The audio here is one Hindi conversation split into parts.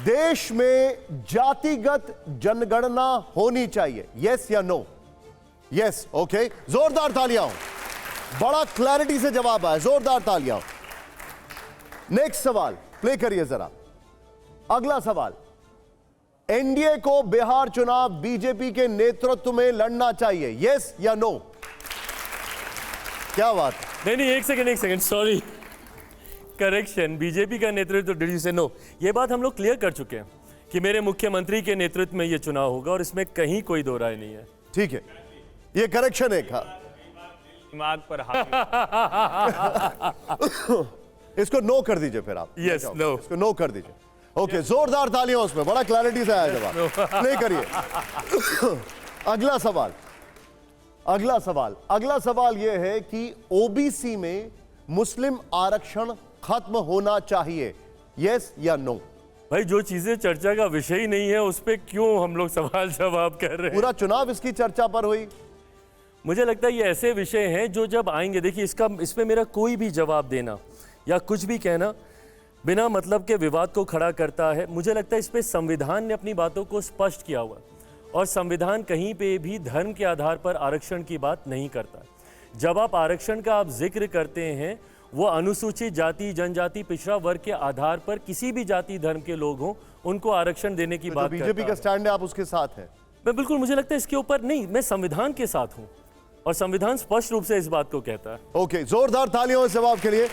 देश में जातिगत जनगणना होनी चाहिए, यस या नो? यस, ओके, जोरदार तालियां। बड़ा क्लैरिटी से जवाब आया, जोरदार तालियां। नेक्स्ट सवाल प्ले करिए जरा। अगला सवाल, एनडीए को बिहार चुनाव बीजेपी के नेतृत्व में लड़ना चाहिए, यस या नो? क्या बात? नहीं, एक सेकंड, सॉरी, करेक्शन, बीजेपी का नेतृत्व, डिड यू से नो? ये बात हम लोग क्लियर कर चुके हैं कि मेरे मुख्यमंत्री के नेतृत्व में ये चुनाव होगा और इसमें कहीं कोई दो राय नहीं है। ठीक है, ये करेक्शन है। दिमाग पर हाथ इसको नो कर दीजिए फिर आप। यस, नो, इसको नो कर दीजिए। ओके, जोरदार तालियां उसमें, बड़ा क्लैरिटी से आया जवाब। प्ले करिए। अगला सवाल यह है कि ओबीसी में मुस्लिम आरक्षण खत्म होना चाहिए, यस या नो? भाई, जो चीजें चर्चा का विषय ही नहीं है उस पर क्यों हम लोग सवाल जवाब कर रहे हैं? पूरा चुनाव इसकी चर्चा पर हुई। मुझे लगता है ये ऐसे विषय हैं जो जब आएंगे, देखिए इसमें मेरा कोई भी जवाब देना या कुछ भी कहना बिना मतलब के विवाद को खड़ा करता है। मुझे लगता है इस पे संविधान ने अपनी बातों को स्पष्ट किया हुआ और संविधान कहीं पे भी धर्म के आधार पर आरक्षण की बात नहीं करता। जब आप आरक्षण का आप जिक्र करते हैं, वो अनुसूचित जाति, जनजाति, पिछड़ा वर्ग के आधार पर किसी भी जाति धर्म के लोग हों उनको आरक्षण देने की बात बीजेपी का स्टैंड है, आप उसके साथ हैं? मैं बिल्कुल, मुझे लगता है इसके ऊपर नहीं, मैं संविधान के साथ हूं और संविधान स्पष्ट रूप से इस बात को कहता है। ओके, जोरदार तालियों इस जवाब के लिए।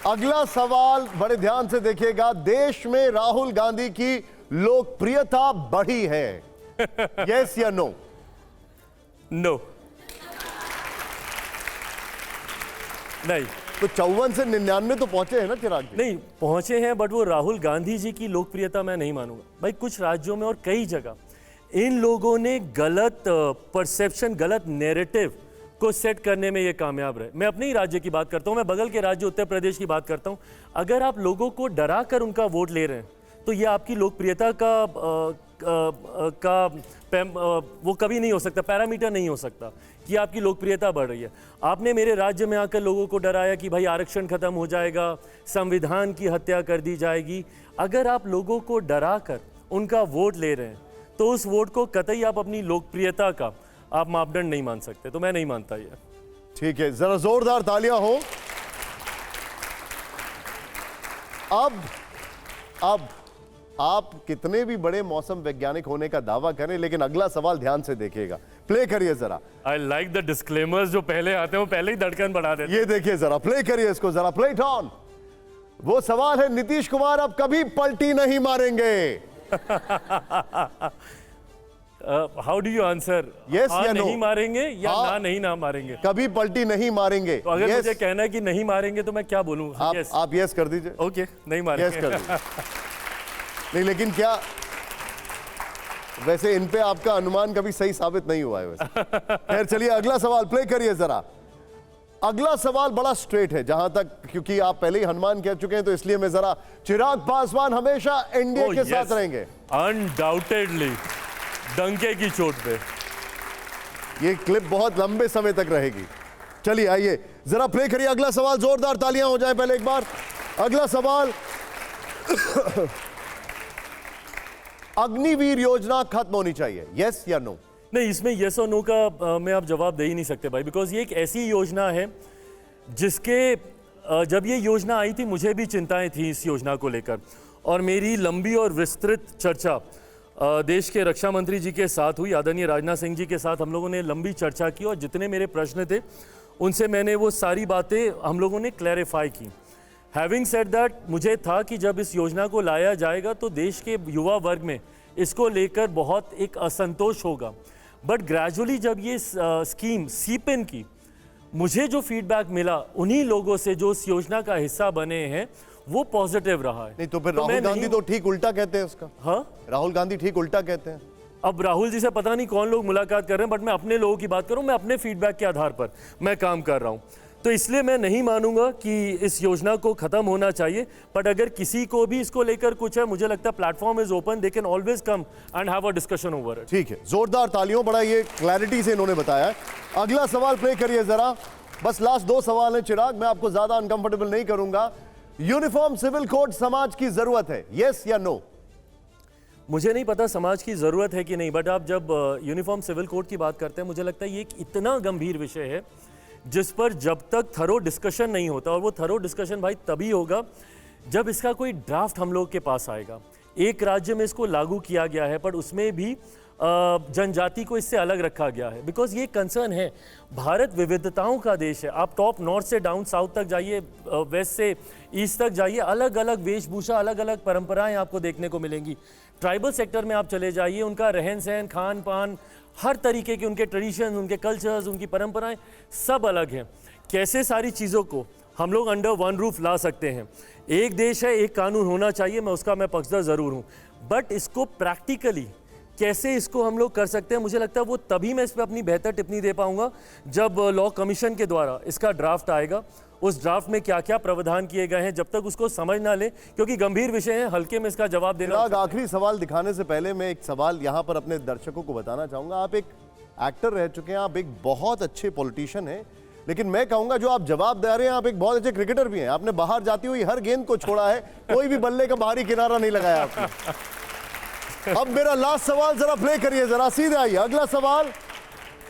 अगला सवाल बड़े ध्यान से देखिएगा। देश में राहुल गांधी की लोकप्रियता बढ़ी है, यस या नो? नो, नहीं। तो 54 से 99 तो पहुंचे हैं ना चिराग जी? नहीं पहुंचे हैं, बट वो राहुल गांधी जी की लोकप्रियता मैं नहीं मानूंगा। भाई, कुछ राज्यों में और कई जगह इन लोगों ने गलत परसेप्शन, गलत नैरेटिव को सेट करने में ये कामयाब रहे। मैं अपने ही राज्य की बात करता हूँ, मैं बगल के राज्य उत्तर प्रदेश की बात करता हूँ। अगर आप लोगों को डरा कर उनका वोट ले रहे हैं तो ये आपकी लोकप्रियता वो कभी नहीं हो सकता, पैरामीटर नहीं हो सकता कि आपकी लोकप्रियता बढ़ रही है। आपने मेरे राज्य में आकर लोगों को डराया कि भाई आरक्षण खत्म हो जाएगा, संविधान की हत्या कर दी जाएगी। अगर आप लोगों को डरा कर उनका वोट ले रहे हैं तो उस वोट को कतई आप अपनी लोकप्रियता का आप मापदंड नहीं मान सकते। तो मैं नहीं मानता ये। ठीक है, जरा जोरदार तालियां हो। अब आप कितने भी बड़े मौसम वैज्ञानिक होने का दावा करें, लेकिन अगला सवाल ध्यान से देखिएगा। प्ले करिए जरा। आई लाइक द डिस्क्लेमर्स जो पहले आते हैं, वो पहले ही धड़कन बढ़ा देते हैं। ये देखिए जरा, प्ले करिए इसको जरा, प्ले इट ऑन। वो सवाल है, नीतीश कुमार अब कभी पलटी नहीं मारेंगे। How do you answer? Yes या no? नहीं मारेंगे या ना मारेंगे? कभी पलटी नहीं मारेंगे। तो अगर मुझे कहना है कि नहीं मारेंगे तो मैं क्या बोलूं? आप यस कर दीजिए। ओके, नहीं मारेंगे। यस कर दीजिए। नहीं, लेकिन क्या वैसे इन पे आपका अनुमान कभी सही साबित नहीं हुआ है वैसे। खैर चलिए, अगला सवाल प्ले करिए जरा। अगला सवाल बड़ा स्ट्रेट है, जहां तक, क्योंकि आप पहले ही हनुमान कह चुके हैं तो इसलिए मैं जरा, चिराग पासवान हमेशा एनडीए के साथ रहेंगे? अनडाउटेडली, डंके की चोट पे। ये क्लिप बहुत लंबे समय तक रहेगी। चलिए आइए जरा प्ले करिए अगला सवाल। जोरदार तालियां हो जाए पहले एक बार। अगला सवाल, अग्निवीर योजना खत्म होनी चाहिए, यस या नो? नहीं, इसमें यस और नो का मैं आप जवाब दे ही नहीं सकते भाई, बिकॉज ये एक ऐसी योजना है जिसके जब ये योजना आई थी मुझे भी चिंताएं थी इस योजना को लेकर, और मेरी लंबी और विस्तृत चर्चा देश के रक्षा मंत्री जी के साथ हुई, आदरणीय राजनाथ सिंह जी के साथ हम लोगों ने लंबी चर्चा की और जितने मेरे प्रश्न थे उनसे मैंने वो सारी बातें हम लोगों ने क्लैरिफाई की। हैविंग सेड दैट, मुझे था कि जब इस योजना को लाया जाएगा तो देश के युवा वर्ग में इसको लेकर बहुत एक असंतोष होगा, बट ग्रेजुअली जब ये स्कीम सीपिन की, मुझे जो फीडबैक मिला उन्हीं लोगों से जो इस योजना का हिस्सा बने हैं, वो पॉजिटिव रहा है। नहीं तो फिर राहुल गांधी तो ठीक उल्टा कहते हैं उसका। हाँ, राहुल गांधी ठीक उल्टा कहते हैं। अब राहुल जी से पता नहीं कौन लोग मुलाकात कर रहे हैं, बट मैं अपने लोगों की बात करूं, मैं अपने फीडबैक के आधार पर मैं काम कर रहा हूं, तो इसलिए मैं नहीं मानूंगा कि इस योजना को खत्म होना चाहिए। बट अगर किसी को भी इसको लेकर कुछ है, मुझे लगता है platform is open, they can always come and have a discussion over it. ठीक है, जोरदार तालियों, बड़ा ये क्लैरिटी से इन्होंने बताया है। अगला सवाल प्ले करिए जरा। बस लास्ट 2 सवाल हैं चिराग, मैं आपको ज्यादा अनकंफर्टेबल नहीं करूंगा। यूनिफॉर्म सिविल कोड समाज की जरूरत है, यस या नो? मुझे नहीं पता समाज की ज़रूरत है कि नहीं, बट आप जब यूनिफॉर्म सिविल कोड की बात करते हैं, मुझे लगता है ये एक इतना गंभीर विषय है जिस पर जब तक थरो डिस्कशन नहीं होता, और वो थरो डिस्कशन भाई तभी होगा जब इसका कोई ड्राफ्ट हम लोग के पास आएगा। एक राज्य में इसको लागू किया गया है, पर उसमें भी जनजाति को इससे अलग रखा गया है, बिकॉज ये कंसर्न है। भारत विविधताओं का देश है। आप टॉप नॉर्थ से डाउन साउथ तक जाइए, वेस्ट से ईस्ट तक जाइए, अलग अलग वेशभूषा, अलग अलग परंपराएं आपको देखने को मिलेंगी। ट्राइबल सेक्टर में आप चले जाइए, उनका रहन सहन, खान पान, हर तरीके के उनके ट्रेडिशंस, उनके कल्चर्स, उनकी परंपराएं सब अलग हैं। कैसे सारी चीज़ों को हम लोग अंडर वन रूफ ला सकते हैं? एक देश है, एक कानून होना चाहिए, मैं पक्षधर ज़रूर हूँ, बट इसको प्रैक्टिकली कैसे इसको हम लोग कर सकते हैं, मुझे लगता है वो तभी मैं इस पर अपनी बेहतर टिप्पणी दे पाऊंगा जब लॉ कमीशन के द्वारा इसका ड्राफ्ट आएगा। उस ड्राफ्ट में क्या क्या प्रावधान किए गए हैं, जब तक उसको समझ ना ले, क्योंकि गंभीर विषय है, हल्के में इसका जवाब देना। आखिरी सवाल दिखाने से पहले मैं एक सवाल यहां पर अपने दर्शकों को बताना चाहूंगा। आप एक एक्टर रह चुके हैं, आप एक बहुत अच्छे पॉलिटिशियन हैं, लेकिन मैं कहूंगा जो आप जवाब दे रहे हैं, आप एक बहुत अच्छे क्रिकेटर भी हैं। आपने बाहर जाती हुई हर गेंद को छोड़ा है, कोई भी बल्ले का बाहरी किनारा नहीं लगाया आपने। अब मेरा लास्ट सवाल जरा प्ले करिए, जरा सीधे आइए। अगला सवाल,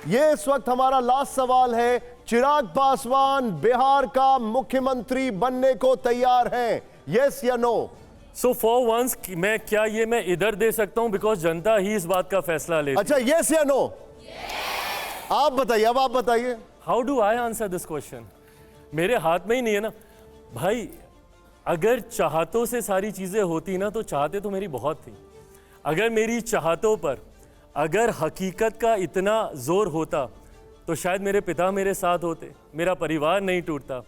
ये इस वक्त हमारा लास्ट सवाल है। चिराग पासवान बिहार का मुख्यमंत्री बनने को तैयार हैं, यस या नो? सो फॉर वंस मैं इधर दे सकता हूं, बिकॉज जनता ही इस बात का फैसला ले। अच्छा, यस या नो? आप बताइए, अब आप बताइए। How do I answer this question? मेरे हाथ में ही नहीं है ना भाई। अगर चाहतों से सारी चीजें होती ना, तो चाहते तो मेरी बहुत थी। अगर मेरी चाहतों पर अगर हकीकत का इतना जोर होता, तो शायद मेरे पिता मेरे साथ होते, मेरा परिवार नहीं टूटता।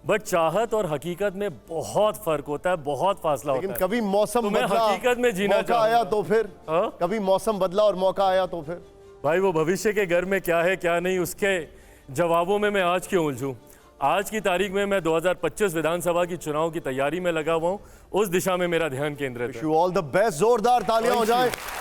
बट चाहत और हकीकत में बहुत फर्क होता है, बहुत फासला होता लेकिन है। कभी मौसम तो मैं बदला, हकीकत में जीना मौका आया तो फिर? हाँ? कभी मौसम बदला और मौका आया तो फिर? भाई वो भविष्य के घर में क्या है क्या नहीं, उसके जवाबों में मैं आज क्यों उलझूं? आज की तारीख में मैं 2025 विधानसभा की चुनाव की तैयारी में लगा हुआ हूं, उस दिशा में मेरा ध्यान केंद्रित है। ऑल द बेस्ट, जोरदार तालियां हो जाए